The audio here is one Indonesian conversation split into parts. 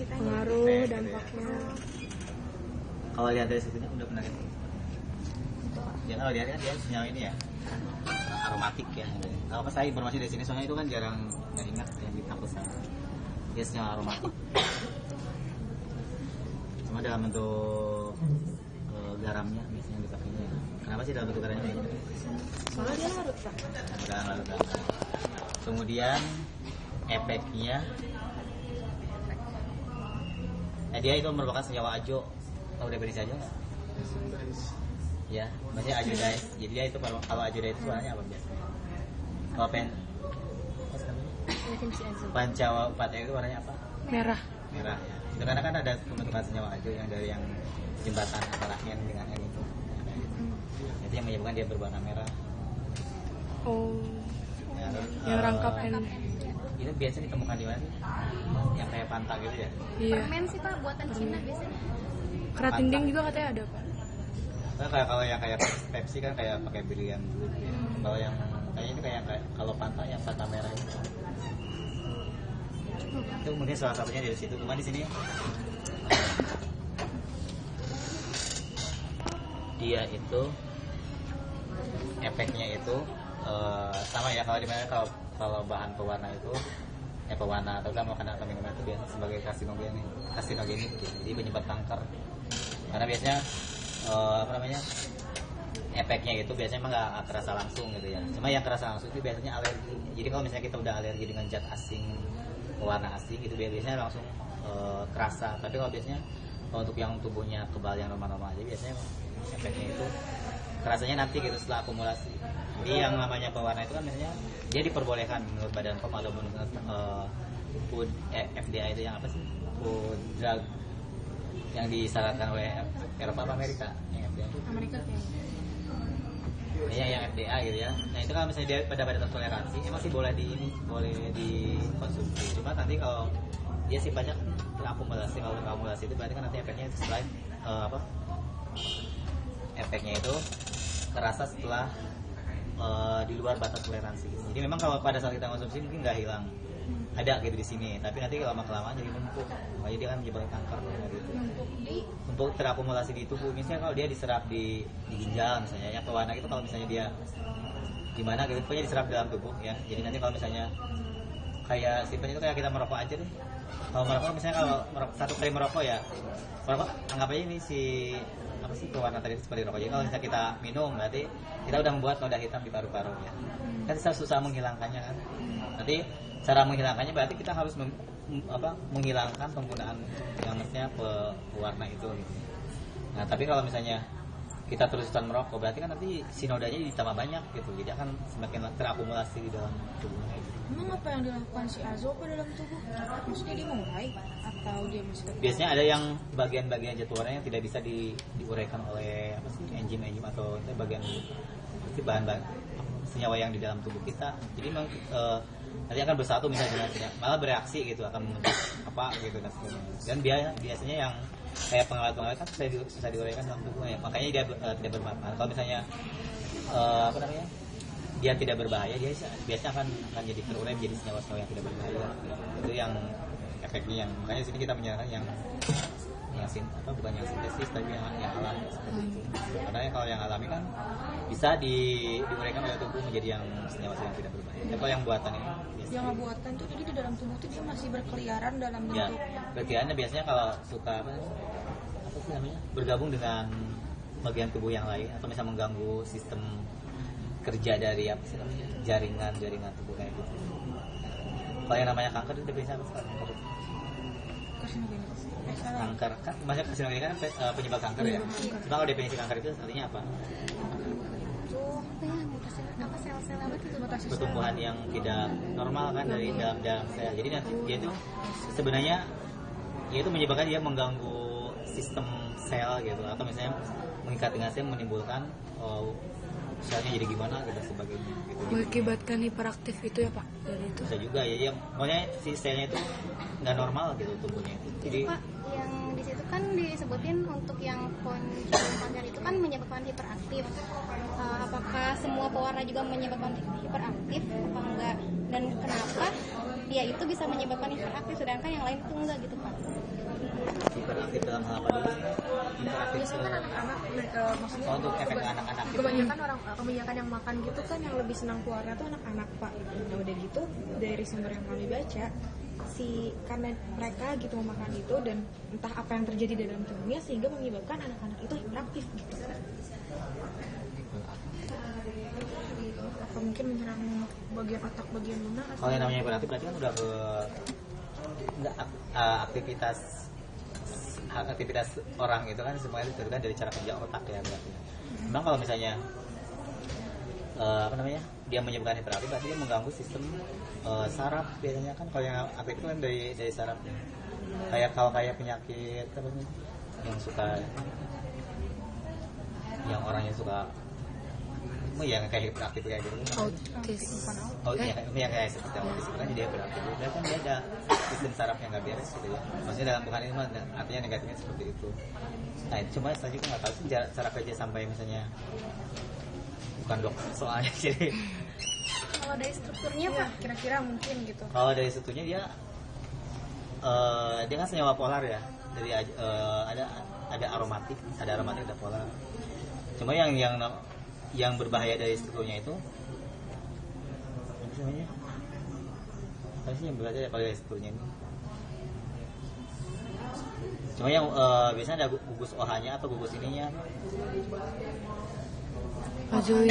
pengaruh dampaknya. Kalau lihat dari situnya udah pernah lihat? Ya kalau lihat kan dia senyawa ini ya aromatik ya. Kalau pas saya informasi dari sini soalnya itu kan jarang nggak ingat yang di kampus sana. Dia senyawa aromatik. Cuma dalam bentuk garamnya biasanya dipakainya. Kenapa sih dalam bentuk garamnya? Soalnya dia larut, Pak. Udah larut. Kemudian efeknya, dia itu merupakan senyawa ajo. Tahu definisi ajo nggak? Ya, maksudnya ajodais. Jadi dia itu kalau ajodais itu warnanya apa biasanya? Kalau pancawa upatnya itu warnanya apa? Merah. Merah ya. Itu karena kan ada pembentukan senyawa ajo yang dari yang jembatan antara N dengan N itu. Itu yang menyebabkan dia berwarna merah. Oh. Ya, Yang rangkap N. Itu biasanya ditemukan di mana sih? Yang kayak pantak gitu ya? Iya. Permen sih Pak, buatan Cina biasanya. Keratinding juga katanya ada, Pak. Nah, kalau yang kayak Pepsi kan kayak pakai pilihan dulu ya. Kalau yang kayaknya itu kayak kalau pantai yang Fanta merah itu. Itu mungkin salah satunya dari situ. Cuma di sini dia itu efeknya itu sama ya kalau dimana kalau bahan pewarna itu pewarna atau makanan atau minuman itu biasanya sebagai karsinogenik gitu. Jadi penyebab kanker. Karena biasanya efeknya itu biasanya emang nggak kerasa langsung gitu ya. Cuma yang kerasa langsung itu biasanya alergi. Jadi kalau misalnya kita udah alergi dengan zat asing, warna asing itu biasanya langsung kerasa. Tapi kalau biasanya untuk yang tubuhnya kebal yang normal-normal aja biasanya efeknya itu kerasanya nanti gitu setelah akumulasi. Jadi yang namanya pewarna itu kan biasanya dia diperbolehkan menurut Badan POM atau menurut Food FDA itu yang apa sih? Food Drug yang disarankan oleh Eropa atau Amerika yang FDA? Amerika kayaknya. Ya yang FDA gitu ya. Nah itu kalau misalnya dia pada batas toleransi, emang sih boleh dikonsumsi. Cuma nanti kalau dia sifatnya terakumulasi, kalau terakumulasi itu berarti kan nanti efeknya setelah efeknya itu terasa setelah di luar batas toleransi. Jadi memang kalau pada saat kita konsumsi mungkin nggak hilang, ada gitu di sini. Tapi nanti kalau lama-kelamaan jadi numpuk, makanya dia kan menyebabkan kanker gitu. Untuk terakumulasi di tubuh, misalnya kalau dia diserap di ginjal misalnya, ya pewarna itu kalau misalnya dia gimana gitu, pokoknya diserap dalam tubuh ya. Jadi nanti kalau misalnya kayak sifatnya itu kayak kita merokok aja deh. Kalau merokok misalnya kalau satu kali merokok ya, merokok anggap aja ini apa sih pewarna tadi seperti rokok. Jadi kalau misalnya kita minum berarti kita udah membuat noda hitam di paru-paru ya. Kan susah menghilangkannya kan. Nanti cara menghilangkannya berarti kita harus menghilangkan penggunaan yang maksudnya pewarna itu gitu. Nah tapi kalau misalnya kita terus-terusan merokok berarti kan nanti si nodanya ditambah banyak gitu, jadi akan semakin terakumulasi di dalam tubuhnya gitu. Emang apa yang dilakukan si Azo ke dalam tubuh? Maksudnya dia mengurai atau dia masih tetap? Biasanya ada yang bagian-bagian zat pewarna yang tidak bisa diuraikan oleh apa sih enzim atau bagian bahan-bahan senyawa yang di dalam tubuh kita. Jadi memang nanti akan bersatu misalnya malah bereaksi gitu, akan membentuk apa gitu dan biasanya yang kayak pengawet kan bisa diuraikan dalam tubuh ya, makanya dia tidak bermanfaat. Kalau misalnya dia tidak berbahaya, dia biasanya akan jadi terurai menjadi senyawa-senyawa yang tidak berbahaya. Itu yang efeknya yang makanya di sini kita menyarankan yang bukan yang sintesis tapi yang alami seperti itu. Karena kalau yang alami kan bisa diuraikan oleh tubuh menjadi yang senyawa-senyawa yang tidak berbahaya. Kalau yang buatan ini yang buatan tuh jadi di dalam tubuh tuh dia masih berkeliaran dalam bentuk. Ya, berkeliarannya biasanya kalau suka apa sih namanya bergabung dengan bagian tubuh yang lain atau misalnya mengganggu sistem kerja dari apa sih namanya jaringan tubuh kayak gitu. Kalau yang namanya kanker itu bisa apa sih? Kanker kan maksudnya karsinogenik kan penyebab kanker ya. Cuma kalau definisi kanker itu artinya apa? Sel-sel apa itu? Pertumbuhan yang tidak normal kan dari dalam sel. Jadi nanti dia itu sebenarnya dia itu menyebabkan dia mengganggu sistem sel gitu, atau misalnya mengikat dengan sel menimbulkan selnya jadi gimana gitu sebagainya gitu. Mengakibatkan hiperaktif itu ya Pak dari itu. Bisa juga ya, pokoknya si selnya itu nggak normal gitu tubuhnya itu. Jadi Pak, yang di situ kan disebutin untuk yang konjunktipal itu kan menyebabkan hiperaktif. Apakah semua pewarna juga menyebabkan hiperaktif? Apa enggak? Dan kenapa dia itu bisa menyebabkan hiperaktif sedangkan yang lain itu enggak gitu Pak. Hiperaktif dalam hal apa dulu? Hiperaktif Biasanya kan anak-anak maksudnya oh, untuk efek anak-anak gitu. kebanyakan yang makan gitu kan yang lebih senang keluarnya tuh anak-anak Pak. Nah udah gitu dari sumber yang kami baca karena mereka gitu memakan itu dan entah apa yang terjadi di dalam tubuhnya sehingga menyebabkan anak-anak itu hiperaktif gitu. Apa mungkin menyerang bagian otak bagian lunak? Kalau yang namanya hiperaktif berarti kan udah ke nggak aktivitas orang itu kan semuanya itu kan dari cara kerja otak ya berarti. Memang kalau misalnya dia menyebabkan hiperaktif berarti dia mengganggu sistem saraf biasanya kan. Kalau yang aktif itu kan dari saraf kayak penyakit apa nih yang suka yang orangnya suka yang kayak hiperaktif kayak gitu. Autis. Oh iya, yang kayak seperti autis kan jadi hiperaktif. Berarti kan dia ada sistem saraf yang nggak beres gitu ya. Maksudnya dalam bukan ini mah artinya negatifnya seperti itu. Nah itu cuma saya juga nggak tahu sih cara kerja sampai misalnya bukan dokter soalnya jadi. Kalau dari strukturnya Pak, Kira-kira mungkin gitu. Kalau dari strukturnya dia kan senyawa polar ya. Jadi ada aromatik, ada polar. Cuma yang berbahaya dari strukturnya itu apa namanya? Apa sih yang berbahaya kalau dari strukturnya ini? Cuma yang biasanya ada gugus OH-nya atau gugus ininya. Azoy.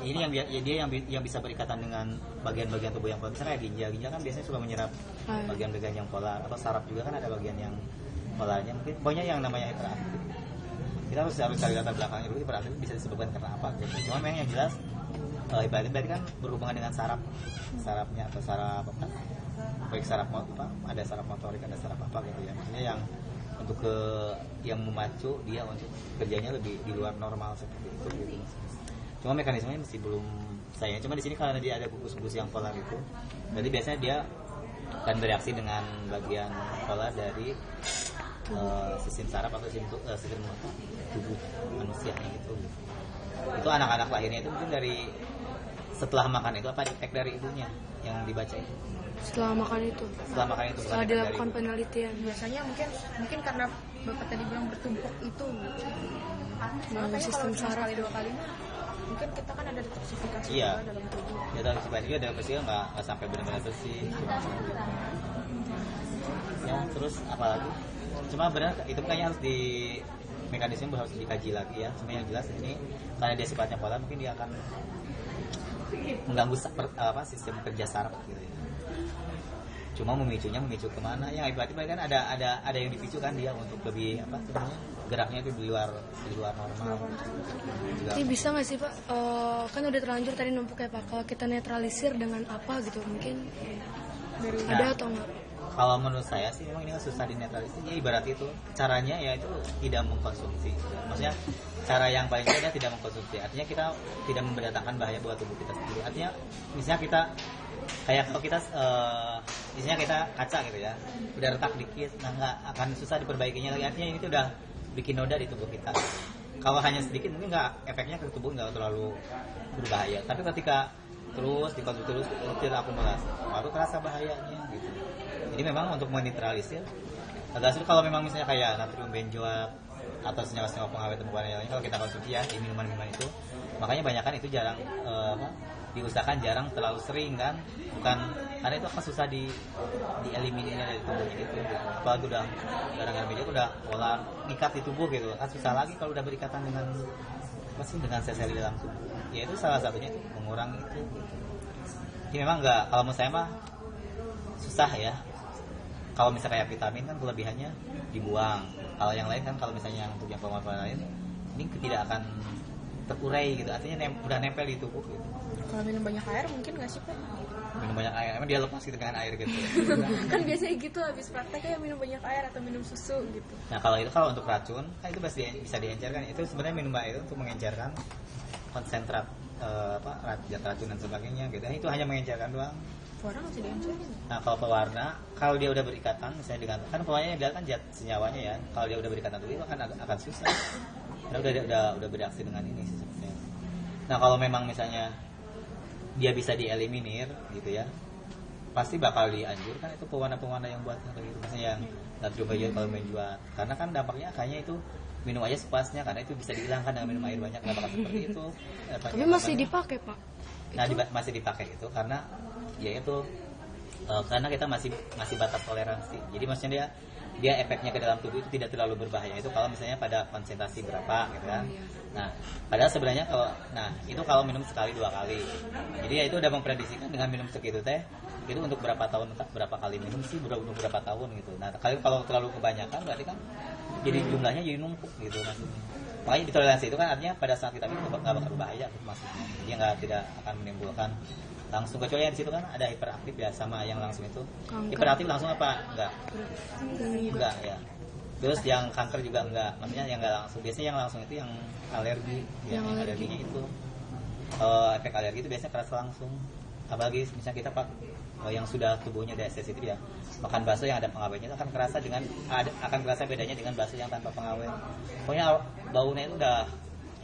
Ini dia yang bisa berikatan dengan bagian-bagian tubuh yang polar. Misalnya ginjal kan biasanya suka menyerap bagian-bagian yang polar, atau saraf juga kan ada bagian yang polarnya. Mungkin pokoknya yang namanya hiperaktif. Kita harus cari latar belakangnya dulu, hiperaktif bisa disebabkan karena apa gitu. Cuma memang yang jelas hiperaktif tadi kan berhubungan dengan sarafnya atau saraf apa? Baik saraf apa? Ada saraf motorik, ada saraf apa gitu ya. Maksudnya yang untuk yang memacu dia untuk kerjanya lebih di luar normal seperti itu gitu. Cuma mekanismenya masih belum saya. Cuma di sini karena dia ada gugus-gugus yang polar itu, jadi biasanya dia akan bereaksi dengan bagian polar dari sistem saraf atau sistem tubuh manusia gitu. Itu anak-anak lahirnya itu mungkin dari setelah makan itu apa efek dari ibunya yang dibaca itu. Setelah makan itu Setelah dilakukan penelitian. Biasanya mungkin karena Bapak tadi bilang bertumpuk itu. Makanya sistem kalau cuma saraf. sekali 2 kali mah mungkin kita kan ada detoksifikasi Iya. juga dalam tubuh. Ya dalam supaya juga dalam bersih nggak sampai benar-benar bersih. Ya terus apa lagi? Cuma benar itu kayaknya harus di mekanisme harus dikaji lagi ya. Cuma yang jelas ini karena dia sifatnya polar mungkin dia akan mengganggu sistem kerja saraf gitu ya. Cuma memicu kemana? Yang ibaratnya kan ada yang dipicu kan dia untuk lebih apa namanya geraknya itu di luar normal. Juga. Ini bisa nggak sih Pak? Kan udah terlanjur tadi numpuk ya Pak. Kalau kita netralisir dengan apa gitu mungkin ada atau enggak? Kalau menurut saya sih memang ini kan susah dinetralisir. Ya ibarat itu caranya ya itu tidak mengkonsumsi. Maksudnya cara yang paling mudah tidak mengkonsumsi. Artinya kita tidak memberdatangkan bahaya buat tubuh kita sendiri. Artinya misalnya kita kayak kalau kita misalnya kita kaca gitu ya, udah retak dikit, nah nggak akan susah diperbaikinya lagi. Artinya ini tuh udah bikin noda di tubuh kita. Kalau hanya sedikit mungkin nggak efeknya ke tubuh nggak terlalu berbahaya. Tapi ketika terus dikonsumsi terus akumulasi, baru terasa bahayanya gitu. Jadi memang untuk menetralisir agak sulit kalau memang misalnya kayak natrium benzoat atau senyawa-senyawa pengawet tembaga yang lain kalau kita konsumsi ya di minuman-minuman itu, makanya banyakan itu jarang diusahakan jarang terlalu sering kan, bukan karena itu akan susah dieliminirnya dari tubuh gitu. Kalau itu udah jarang benzoat udah pola ngikat di tubuh gitu, kan susah lagi kalau udah berikatan dengan dengan sel-sel di dalam tubuh. Ya itu salah satunya itu mengurangi itu. Jadi memang nggak, kalau menurut saya mah susah ya. Kalau misalnya kayak vitamin kan kelebihannya dibuang. Kalau yang lain kan kalau misalnya untuk yang pemanfaatan lain ini tidak akan terurai gitu. Artinya udah nempel di tubuh gitu. Kalau minum banyak air mungkin nggak sih Pak? Minum banyak air, emang dia lepas gitu dengan air gitu. Kan biasanya gitu habis praktek kayak minum banyak air atau minum susu gitu. Nah kalau untuk racun kan itu pasti bisa diencerkan. Itu sebenarnya minum air itu untuk mengencerkan konsentrat zat racun dan sebagainya gitu. Itu hanya mengencerkan doang. Pewarna masih diencerin. Nah kalau pewarna, kalau dia udah berikatan misalnya dengan kan pewarnanya dia kan zat senyawanya ya. Kalau dia udah berikatan tuh itu akan susah. Karena udah bereaksi dengan ini sih sebenarnya. Nah kalau memang misalnya dia bisa dieliminir gitu ya, pasti bakal dianjurkan itu pewarna-pewarna yang buat kayak gitu, misalnya yang natrium benjoat kalau benjoat, karena kan dampaknya kayaknya itu minum aja sepuasnya, karena itu bisa dihilangkan dengan minum air banyak, nggak bakal seperti itu. Tapi masih dipakai Pak. Nah, masih dipakai itu karena ya itu karena kita masih batas toleransi. Jadi maksudnya dia efeknya ke dalam tubuh itu tidak terlalu berbahaya itu kalau misalnya pada konsentrasi berapa gitu kan. Nah, padahal sebenarnya itu kalau minum sekali 2 kali. Jadi ya itu udah memprediksikan dengan minum segitu teh itu untuk berapa kali minum sih, berapa tahun gitu. Nah, kalau terlalu kebanyakan berarti kan jadi jumlahnya jadi numpuk gitu maksudnya. Makanya ditoleransi itu kan artinya pada saat kita minum nggak bakal berbahaya maksudnya. Dia tidak akan menimbulkan langsung, kecuali yang di situ kan ada hiperaktif ya sama yang langsung itu. Kanker. Hiperaktif langsung apa? Enggak ya. Terus yang kanker juga enggak, maksudnya yang enggak langsung. Biasanya yang langsung itu yang alergi, yang alerginya itu efek alergi itu biasanya kerasa langsung. Apalagi misalnya kita yang sudah tubuhnya udah sensitif ya, makan bakso yang ada pengawetnya itu akan kerasa bedanya dengan bakso yang tanpa pengawet. Pokoknya baunya itu udah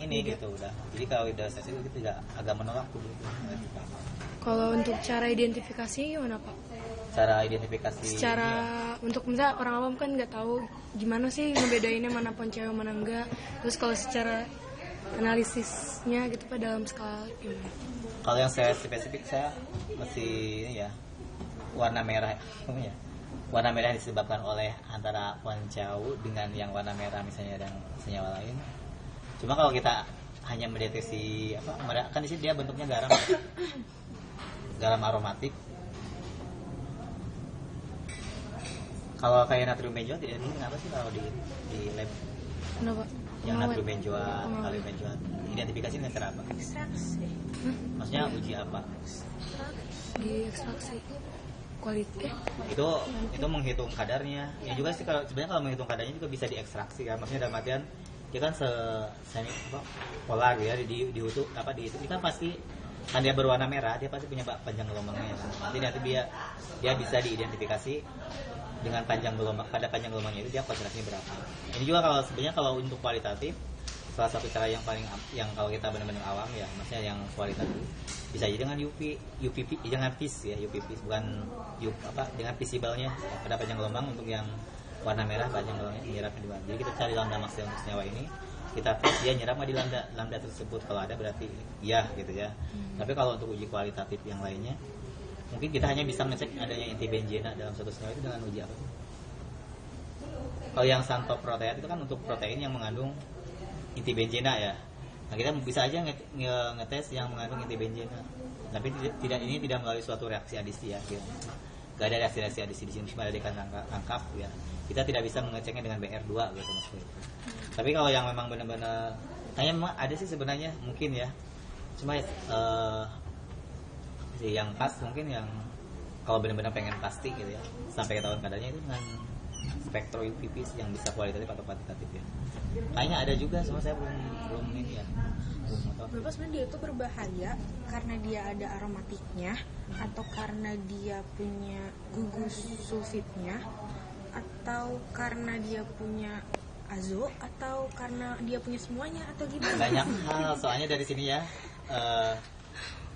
gitu udah. Jadi kalau udah sensitif itu tidak agak menolak tubuh itu. Kalau untuk cara identifikasi gimana Pak? Cara identifikasi secara untuk misalnya orang awam kan nggak tahu gimana sih ngebedainnya mana pon cewek mana enggak. Terus kalau secara analisisnya gitu Pak dalam skala gimana? Kalau yang saya spesifik saya masih ini ya warna merah ya. Warna merah disebabkan oleh antara poncau dengan yang warna merah misalnya dan senyawa lain. Cuma kalau kita hanya mendeteksi kan di sini dia bentuknya garam aromatik. Kalau kayak natrium benjoat tidak ini kenapa sih kalau di lab? Kenapa? Yang natrium benjoat, kalium benjoat, identifikasi dengan cara apa? Ekstraksi. Maksudnya uji apa? Di ekstraksi kualitas. Itu menghitung kadarnya. Ya juga sih sebenarnya kalau menghitung kadarnya juga bisa diekstraksi kan. Maksudnya dalam artian dia kan polar ya di utuh ini kan pasti kan dia berwarna merah, dia pasti punya panjang gelombangnya kan. Nanti dia bisa diidentifikasi dengan panjang gelombangnya itu dia konsentrasinya berapa. Ini juga kalau untuk kualitatif salah satu cara yang kalau kita benar-benar awam ya, maksudnya yang kualitatif bisa aja dengan UPP jangan PIS ya, UPP bukan dengan visible-nya pada panjang gelombang untuk yang warna merah panjang gelombangnya menyerap di mana. Jadi kita cari lambda maksimal untuk senyawa ini, kita tes dia nyerap di lambda tersebut, kalau ada berarti iya gitu ya. Tapi kalau untuk uji kualitatif yang lainnya mungkin kita hanya bisa ngecek adanya inti benzena dalam satu senyawa itu dengan uji apa sih? Kalau yang santoproteat itu kan untuk protein yang mengandung inti benzena ya. Nah kita bisa aja ngetes yang mengandung inti benzena. Tapi ini tidak melalui suatu reaksi adisi ya. Gitu. Gak ada reaksi adisi di sini, cuma ada dekan tangkap ya. Kita tidak bisa mengeceknya dengan BR2 gitu maksudnya. Tapi kalau yang memang benar-benar memang ada sih sebenarnya mungkin ya. Cuma yang pas mungkin yang kalau benar-benar pengen pasti gitu ya sampai ketahuan kadarnya itu dengan spektro UPP yang bisa kualitatif atau kuantitatif ya. Kayaknya ada juga, cuma saya belum ini ya. Bapak sebenarnya dia itu berbahaya karena dia ada aromatiknya atau karena dia punya gugus sulfitnya atau karena dia punya azo atau karena dia punya semuanya atau gimana? Banyak hal soalnya dari sini ya.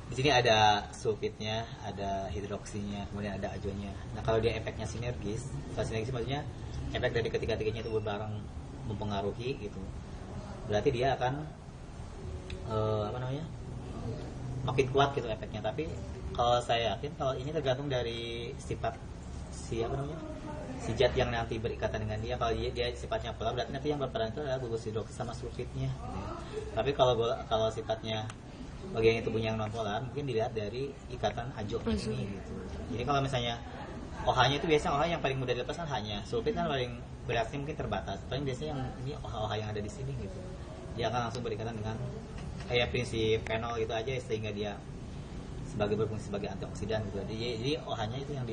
Di sini ada sulfitnya, ada hidroksinya, kemudian ada azonya. Nah kalau dia efeknya sinergis maksudnya efek dari ketiga-tiganya itu berbareng mempengaruhi gitu. Berarti dia akan makin kuat gitu efeknya. Tapi kalau saya yakin kalau ini tergantung dari sifat si zat yang nanti berikatan dengan dia. Kalau dia sifatnya polar berarti nanti yang berperan itu adalah gugus hidroksi sama sulfitnya gitu ya. Tapi kalau sifatnya bagian tubuhnya yang non polar mungkin dilihat dari ikatan ajo ini gitu. Jadi kalau misalnya OH-nya itu biasanya OH yang paling mudah dilepas kan hanya sulfit kan paling bereaksi mungkin terbatas. Paling biasanya yang ini OH yang ada di sini gitu. Dia akan langsung berikatan dengan kayak prinsip fenol gitu aja sehingga dia berfungsi sebagai antioksidan gitu. Jadi OH-nya itu yang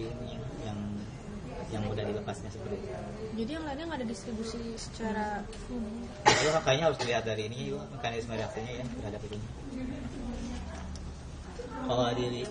yang mudah dilepasnya seperti itu. Jadi yang lainnya nggak ada distribusi secara Jadi kayaknya harus dilihat dari ini juga mekanisme reaksinya ya terhadap itu. Kalau di